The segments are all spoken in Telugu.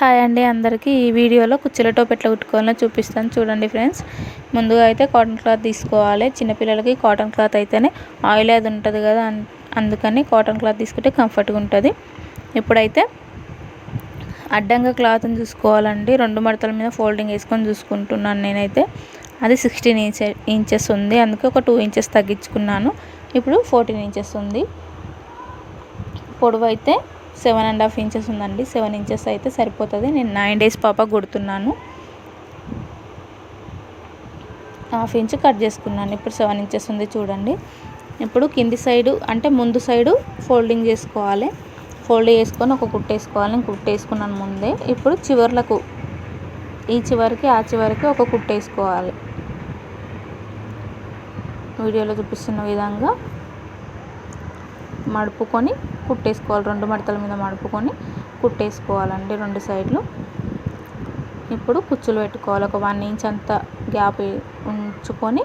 హాయ్ అండి అందరికీ ఈ వీడియోలో కుచ్చుల టోప్ ఎట్లా కుట్టుకోవాలో చూపిస్తాను చూడండి ఫ్రెండ్స్. ముందుగా అయితే కాటన్ క్లాత్ తీసుకోవాలి. చిన్నపిల్లలకి కాటన్ క్లాత్ అయితేనే ఆయిల్ అది ఉంటుంది కదా, అందుకని కాటన్ క్లాత్ తీసుకుంటే కంఫర్ట్గా ఉంటుంది. ఇప్పుడైతే అడ్డంగా క్లాత్ని చూసుకోవాలండి. 2 మడతల మీద ఫోల్డింగ్ వేసుకొని చూసుకుంటున్నాను నేనైతే. అది 16 ఇంచెస్ ఉంది, అందుకే ఒక 2 ఇంచెస్ తగ్గించుకున్నాను. ఇప్పుడు 14 ఇంచెస్ ఉంది. పొడవు అయితే 7.5 ఇంచెస్ ఉందండి. 7 ఇంచెస్ అయితే సరిపోతుంది. నేను 9 days పాప కుడుతున్నాను. 1/2 ఇంచ్ కట్ చేసుకున్నాను. ఇప్పుడు 7 ఇంచెస్ ఉంది చూడండి. ఇప్పుడు కింది సైడు అంటే ముందు సైడు ఫోల్డింగ్ చేసుకోవాలి. ఫోల్డ్ చేసుకొని ఒక కుట్టేసుకోవాలి. నేను కుట్టేసుకున్నాను ముందే. ఇప్పుడు చివర్లకు ఈ చివరికి ఆ చివరికి ఒక కుట్టేసుకోవాలి. వీడియోలో చూపిస్తున్న విధంగా మడుపుకొని కుట్టేసుకోవాలి. 2 మడతల మీద మడుపుకొని కుట్టేసుకోవాలండి 2 సైడ్లు. ఇప్పుడు కుచ్చులు పెట్టుకోవాలి. ఒక 1 ఇంచ్ అంత గ్యాప్ ఉంచుకొని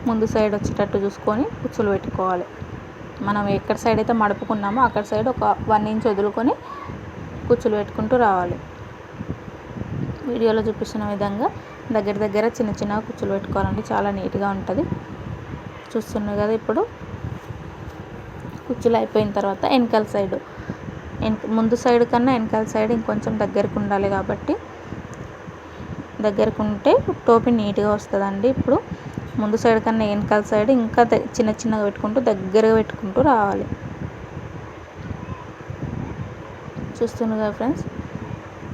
ముందు సైడ్ వచ్చేటట్టు చూసుకొని కుచ్చులు పెట్టుకోవాలి. మనం ఎక్కడ సైడ్ అయితే మడుపుకున్నామో అక్కడ సైడ్ ఒక 1 ఇంచ్ వదులుకొని కుచ్చులు పెట్టుకుంటూ రావాలి. వీడియోలో చూపిస్తున్న విధంగా దగ్గర దగ్గర చిన్న చిన్న కుచ్చులు పెట్టుకోవాలండి. చాలా నీట్గా ఉంటుంది. చూస్తున్నారు కదా. ఇప్పుడు కుచ్చులు అయిపోయిన తర్వాత వెనకాల సైడు ముందు సైడ్ కన్నా వెనకాల సైడ్ ఇంకొంచెం దగ్గరకు ఉండాలి కాబట్టి దగ్గరకు ఉంటే టోపీ నీట్గా వస్తుందండి. ఇప్పుడు ముందు సైడ్ కన్నా వెనకాల సైడ్ ఇంకా చిన్న చిన్నగా పెట్టుకుంటూ దగ్గరగా పెట్టుకుంటూ రావాలి. చూస్తున్నారు కదా ఫ్రెండ్స్.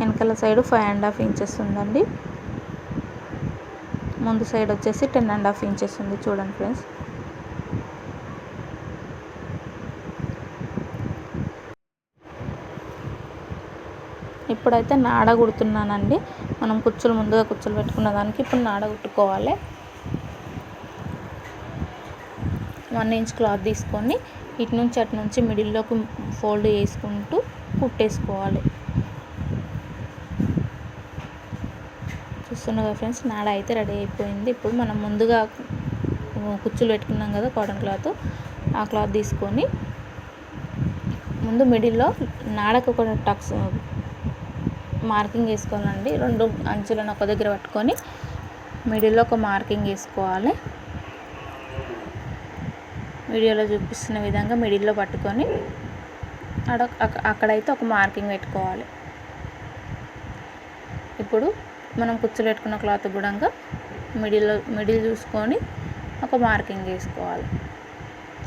వెనకాల సైడు 5.5 ఇంచెస్ ఉందండి. ముందు సైడ్ వచ్చేసి 10.5 ఇంచెస్ ఉంది. చూడండి ఫ్రెండ్స్. ఇప్పుడైతే నాడ కుడుతున్నానండి. మనం కుచ్చులు ముందుగా కుచ్చులు పెట్టుకున్న దానికి ఇప్పుడు నాడ కుట్టుకోవాలి. 1 ఇంచ్ క్లాత్ తీసుకొని ఇటు నుంచి అటు నుంచి మిడిల్లోకి ఫోల్డ్ చేసుకుంటూ కుట్టేసుకోవాలి. చూస్తున్నారు కదా ఫ్రెండ్స్. నాడ అయితే రెడీ అయిపోయింది. ఇప్పుడు మనం ముందుగా కుచ్చులు పెట్టుకున్నాం కదా కాటన్ క్లాత్, ఆ క్లాత్ తీసుకొని ముందు మిడిల్లో నాడకు ఒక టక్స్ మార్కింగ్ వేసుకోవాలండి. 2 అంచులను ఒక దగ్గర పట్టుకొని మిడిల్లో ఒక మార్కింగ్ వేసుకోవాలి. వీడియోలో చూపిస్తున్న విధంగా మిడిల్లో పట్టుకొని అక్కడైతే ఒక మార్కింగ్ పెట్టుకోవాలి. ఇప్పుడు మనం కుచ్చులు పెట్టుకున్న క్లాత్ కూడా మిడిల్ చూసుకొని ఒక మార్కింగ్ వేసుకోవాలి.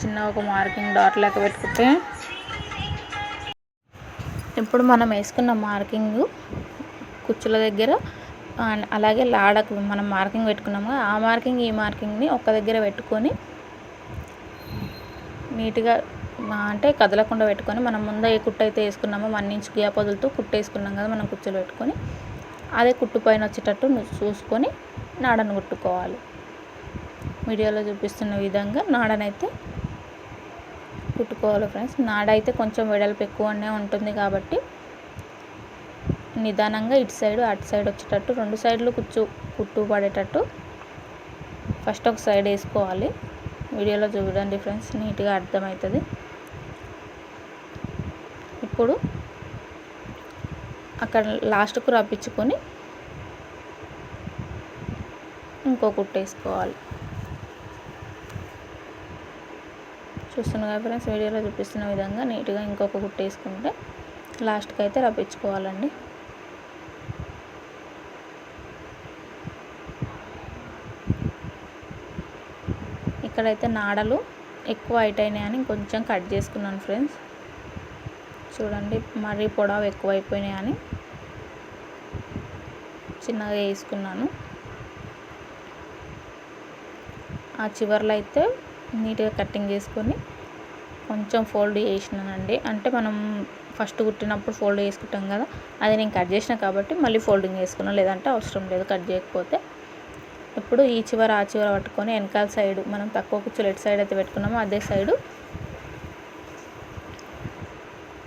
చిన్న ఒక మార్కింగ్ డాట్ లెక్క పెట్టుకుంటే ఇప్పుడు మనం వేసుకున్న మార్కింగ్ కుచ్చుల దగ్గర అలాగే లాడకు మనం మార్కింగ్ పెట్టుకున్నాము. ఆ మార్కింగ్ ఈ మార్కింగ్ని ఒక దగ్గర పెట్టుకొని నీట్గా అంటే కదలకుండా పెట్టుకొని మనం ముందు ఏ కుట్టు అయితే వేసుకున్నామో 1 ఇంచ్ గ్యాప్ వదులుతూ కుట్టు వేసుకున్నాం కదా మనం కుచ్చులు పెట్టుకొని అదే కుట్టు పైన వచ్చేటట్టు చూసుకొని నాడను కుట్టుకోవాలి. వీడియోలో చూపిస్తున్న విధంగా నాడనైతే కుట్టుకోవాలి ఫ్రెండ్స్. నాడ అయితే కొంచెం వెడల్పు ఎక్కువనే ఉంటుంది కాబట్టి నిదానంగా ఇటు సైడు అటు సైడ్ వచ్చేటట్టు 2 సైడ్లు కుట్టు పడేటట్టు ఫస్ట్ ఒక సైడ్ వేసుకోవాలి. వీడియోలో చూడండి ఫ్రెండ్స్, నీట్గా అర్థమవుతుంది. ఇప్పుడు అక్కడ లాస్ట్కు రప్పించుకొని ఇంకో కుట్టు వేసుకోవాలి. చూస్తున్నారు కదా ఫ్రెండ్స్. వీడియోలో చూపిస్తున్న విధంగా నీట్గా ఇంకొక కుట్టు వేసుకుంటే లాస్ట్కి అయితే రప్పించుకోవాలండి. ఇక్కడైతే నాడలు ఎక్కువ హైట్ అయినాయని కొంచెం కట్ చేసుకున్నాను ఫ్రెండ్స్. చూడండి, మరీ పొడవు ఎక్కువ అయిపోయినాయని చిన్నగా వేసుకున్నాను. ఆ చివర్లో అయితే నీట్గా కటింగ్ చేసుకొని కొంచెం ఫోల్డ్ చేసినానండి. అంటే మనం ఫస్ట్ కుట్టినప్పుడు ఫోల్డ్ చేసుకుంటాం కదా, అది నేను కట్ చేసిన కాబట్టి మళ్ళీ ఫోల్డింగ్ చేసుకున్నాను, లేదంటే అవసరం లేదు కట్ చేయకపోతే. ఇప్పుడు ఈ చివర ఆ చివర పట్టుకొని వెనకాల సైడు మనం తక్కువ కుచ్చులు ఎటు సైడ్ అయితే పెట్టుకున్నామో అదే సైడు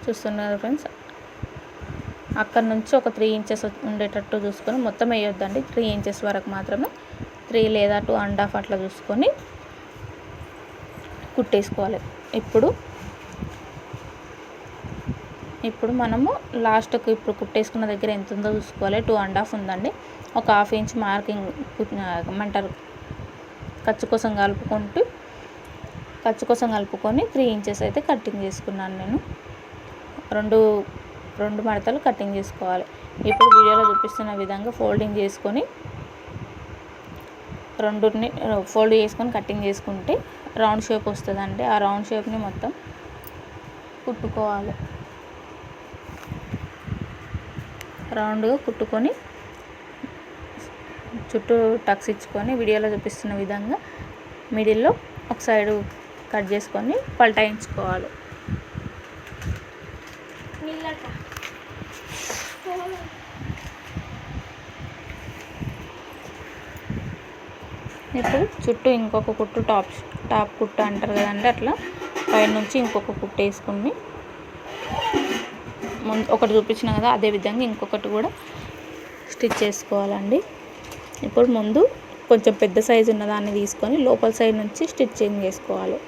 చూస్తున్నారు ఫ్రెండ్స్. అక్కడ నుంచి ఒక 3 ఇంచెస్ ఉండేటట్టు చూసుకొని, మొత్తం వేయొద్దండి, 3 ఇంచెస్ వరకు మాత్రమే, 3 లేదా 2.5 అట్లా చూసుకొని కుట్టేసుకోవాలి. ఇప్పుడు ఇప్పుడు మనము లాస్ట్కి ఇప్పుడు కుట్టేసుకున్న దగ్గర ఎంత ఉందో చూసుకోవాలి. 2.5 ఉందండి. ఒక 1/2 ఇంచ్ మార్కింగ్ ఏమంటారు ఖర్చు కోసం కలుపుకొని 3 ఇంచెస్ అయితే కటింగ్ చేసుకున్నాను నేను. రెండు మడతలు కటింగ్ చేసుకోవాలి. ఇప్పుడు వీడియోలో చూపిస్తున్న విధంగా ఫోల్డింగ్ చేసుకొని రెండుని ఫోల్డ్ చేసుకొని కటింగ్ చేసుకుంటే రౌండ్ షేప్ వస్తుందండి. ఆ రౌండ్ షేప్ని మొత్తం కుట్టుకోవాలి. రౌండ్గా కుట్టుకొని చుట్టూ టక్స్ ఇచ్చుకొని వీడియోలో చూపిస్తున్న విధంగా మిడిల్లో ఒక సైడు కట్ చేసుకొని పల్టాయించుకోవాలి. ఇప్పుడు చుట్టూ ఇంకొక కుట్టు టాప్ కుట్టు అంటారు కదండి, అట్లా పైన నుంచి ఇంకొక కుట్టు వేసుకుని ఒకటి చూపించిన కదా అదే విధంగా ఇంకొకటి కూడా స్టిచ్ చేసుకోవాలండి. ఇప్పుడు ముందు కొంచెం పెద్ద సైజు ఉన్న దాన్ని తీసుకొని లోపల సైడ్ నుంచి స్టిచ్చింగ్ చేసుకోవాలి.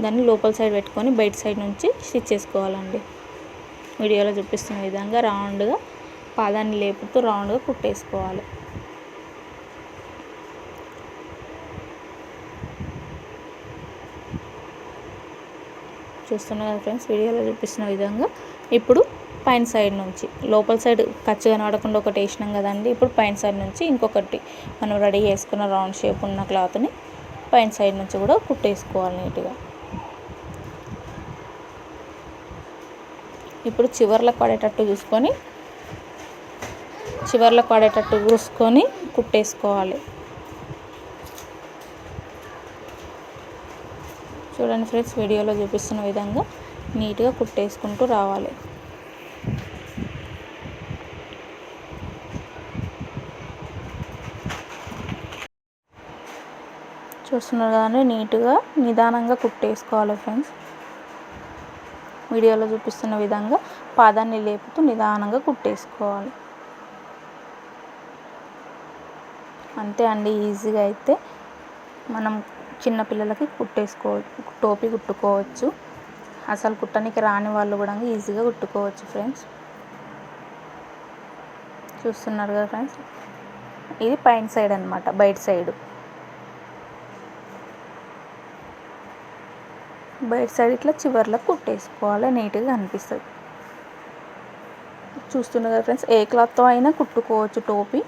దాన్ని లోపల సైడ్ పెట్టుకొని బయట సైడ్ నుంచి స్టిచ్ చేసుకోవాలండి. వీడియోలో చూపిస్తున్న విధంగా రౌండ్గా పాదాన్ని లేపుతూ రౌండ్గా కుట్టేసుకోవాలి. చూస్తున్నారు కదా ఫ్రెండ్స్, వీడియోలో చూపిస్తున్న విధంగా ఇప్పుడు పైన సైడ్ నుంచి లోపల సైడ్ ఖర్చు కనబడకుండా ఒకటి వేసినాం కదండి. ఇప్పుడు పైన సైడ్ నుంచి ఇంకొకటి మనం రెడీ చేసుకున్న రౌండ్ షేప్ ఉన్న క్లాత్ని పైన సైడ్ నుంచి కూడా కుట్టేసుకోవాలి నీట్గా. ఇప్పుడు చివర్లకు పడేటట్టు చూసుకొని కుట్టేసుకోవాలి. చూడండి ఫ్రెండ్స్, వీడియోలో చూపిస్తున్న విధంగా నీట్గా కుట్టేసుకుంటూ రావాలి. చూస్తున్నారు కదండి, నీట్గా నిదానంగా కుట్టేసుకోవాలి ఫ్రెండ్స్. వీడియోలో చూపిస్తున్న విధంగా పాదాన్ని లేపుతూ నిదానంగా కుట్టేసుకోవాలి. అంతే అండి, ఈజీగా అయితే మనం చిన్నపిల్లలకి టోపీ కుట్టుకోవచ్చు. అసలు కుట్టడానికి రాని వాళ్ళు కూడా ఈజీగా కుట్టుకోవచ్చు ఫ్రెండ్స్. చూస్తున్నారు కదా ఫ్రెండ్స్, ఇది పైన సైడ్ అనమాట, బయట సైడ్ ఇట్లా చివర్లకు కుట్టేసుకోవాలి, నీట్గా అనిపిస్తుంది. చూస్తున్నారు కదా ఫ్రెండ్స్, ఏ క్లాత్తో అయినా కుట్టుకోవచ్చు టోపీ.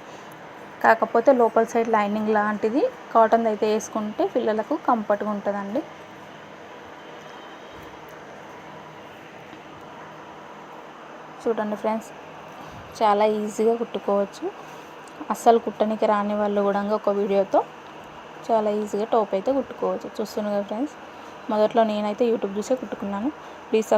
కాకపోతే లోపల సైడ్ లైనింగ్ లాంటిది కాటన్ అయితే వేసుకుంటే పిల్లలకు కంఫర్ట్గా ఉంటుందండి. చూడండి ఫ్రెండ్స్, చాలా ఈజీగా కుట్టుకోవచ్చు. అస్సలు కుట్టడానికి రాని వాళ్ళు కూడా ఒక వీడియోతో చాలా ఈజీగా టోప్ అయితే కుట్టుకోవచ్చు. చూస్తున్నారు కదా ఫ్రెండ్స్, మొదట్లో నేనైతే యూట్యూబ్ చూసే కుట్టుకున్నాను. ప్లీజ్